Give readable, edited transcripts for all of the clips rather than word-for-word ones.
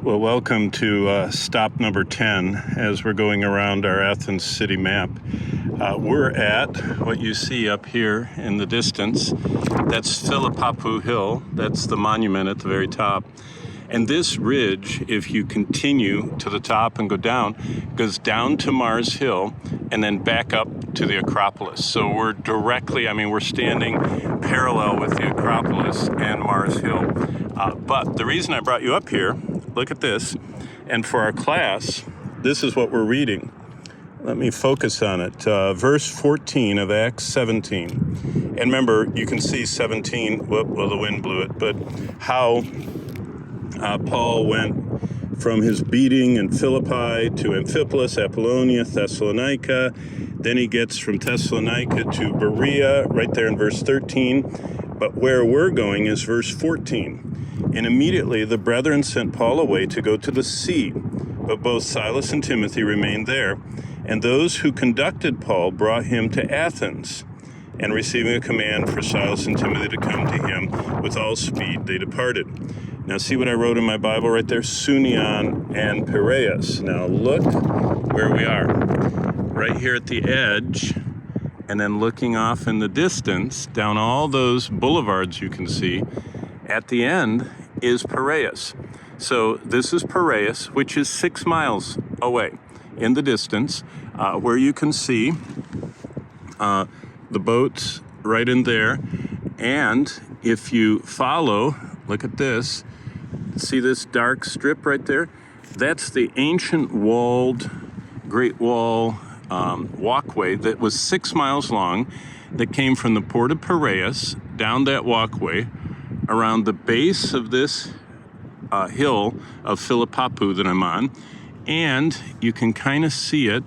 Well, welcome to stop number 10 as we're going around our Athens city map. We're at what you see up here in the distance. That's Filipappou Hill. That's the monument at the very top. And this ridge, if you continue to the top and go down, goes down to Mars Hill and then back up to the Acropolis. So we're directly, we're standing parallel with the Acropolis and Mars Hill. But the reason I brought you up here, look at this, and for our class, this is what we're reading. Let me focus on it. Verse 14 of Acts 17. And remember, you can see 17, well, the wind blew it, but how Paul went from his beating in Philippi to Amphipolis, Apollonia, Thessalonica. Then he gets from Thessalonica to Berea, right there in verse 13. But where we're going is verse 14. And immediately the brethren sent Paul away to go to the sea, but both Silas and Timothy remained there. And those who conducted Paul brought him to Athens. And receiving a command for Silas and Timothy to come to him with all speed, they departed. Now see what I wrote in my Bible right there? Sunion and Piraeus. Now look where we are. Right here at the edge, and then looking off in the distance, down all those boulevards you can see, at the end is Piraeus. So this is Piraeus, which is 6 miles away in the distance, where you can see the boats right in there. And if you follow, look at this, see this dark strip right there? That's the ancient walled Great Wall walkway that was 6 miles long, that came from the port of Piraeus down that walkway around the base of this hill of Filipappou that I'm on. And you can kind of see it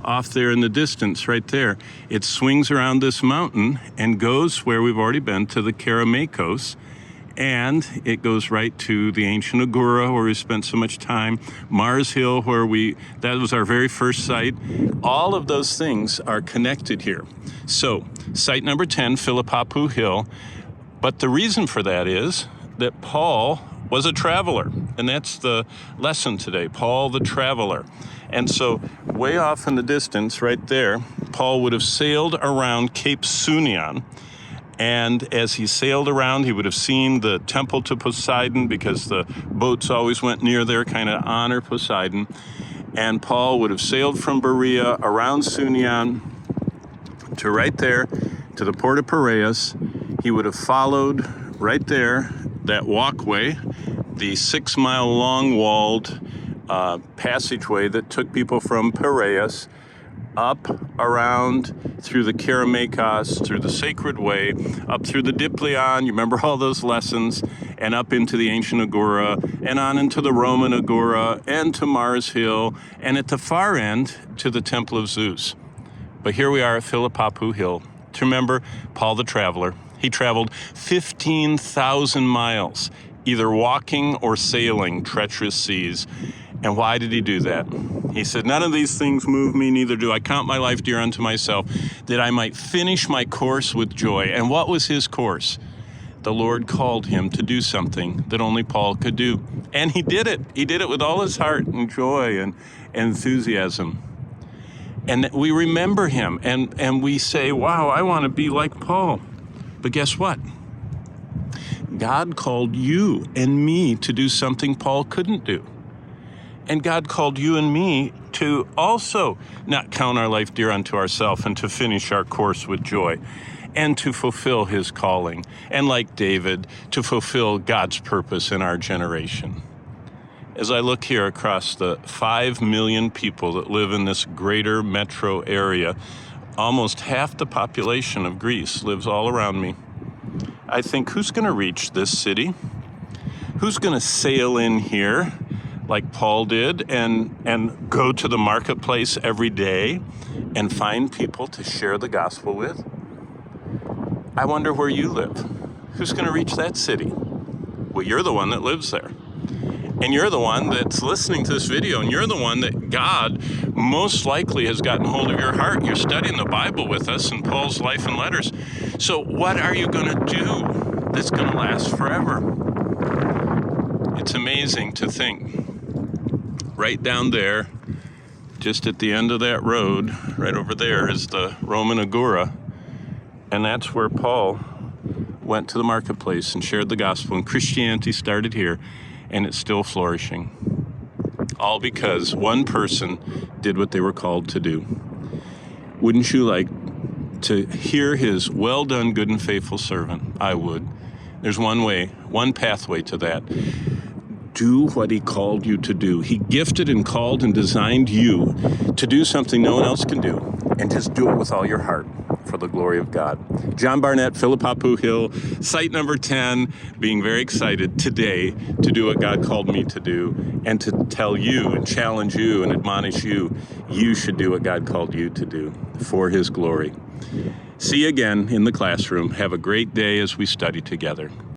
off there in the distance right there. It swings around this mountain and goes where we've already been, to the Keramakos. And it goes right to the ancient Agora, where we spent so much time, Mars Hill, that was our very first site. All of those things are connected here. So, site number 10, Filipappou Hill. But the reason for that is that Paul was a traveler, and that's the lesson today, Paul the traveler. And so, way off in the distance, right there, Paul would have sailed around Cape Sunion. And as he sailed around, he would have seen the temple to Poseidon, because the boats always went near there, kind of honor Poseidon. And Paul would have sailed from Berea around Sunion to right there, to the port of Piraeus. He would have followed right there, that walkway, the 6 mile long walled passageway that took people from Piraeus up, around, through the Keramakos, through the Sacred Way, up through the Diplion, you remember all those lessons, and up into the ancient Agora, and on into the Roman Agora, and to Mars Hill, and at the far end, to the Temple of Zeus. But here we are at Filipappou Hill. To remember, Paul the traveler, he traveled 15,000 miles, either walking or sailing treacherous seas. And why did he do that? He said, none of these things move me, neither do I count my life dear unto myself, that I might finish my course with joy. And what was his course? The Lord called him to do something that only Paul could do. And he did it. He did it with all his heart and joy and enthusiasm. And we remember him, and we say, wow, I want to be like Paul. But guess what? God called you and me to do something Paul couldn't do. And God called you and me to also not count our life dear unto ourselves, and to finish our course with joy, and to fulfill his calling. And like David, to fulfill God's purpose in our generation. As I look here across the 5 million people that live in this greater metro area, almost half the population of Greece lives all around me. I think, who's going to reach this city? Who's going to sail in here like Paul did and go to the marketplace every day and find people to share the gospel with? I wonder where you live. Who's going to reach that city? Well, you're the one that lives there. And you're the one that's listening to this video, and you're the one that God most likely has gotten hold of your heart. You're studying the Bible with us and Paul's life and letters. So what are you going to do that's going to last forever? It's amazing to think right down there, just at the end of that road, right over there is the Roman Agora. And that's where Paul went to the marketplace and shared the gospel. And Christianity started here, and it's still flourishing. All because one person did what they were called to do. Wouldn't you like to hear his well done, good and faithful servant? I would. There's one way, one pathway to that. Do what he called you to do. He gifted and called and designed you to do something no one else can do, and just do it with all your heart for the glory of God. John Barnett, Filipappou Hill, site number 10, being very excited today to do what God called me to do, and to tell you and challenge you and admonish you, you should do what God called you to do for his glory. See you again in the classroom. Have a great day as we study together.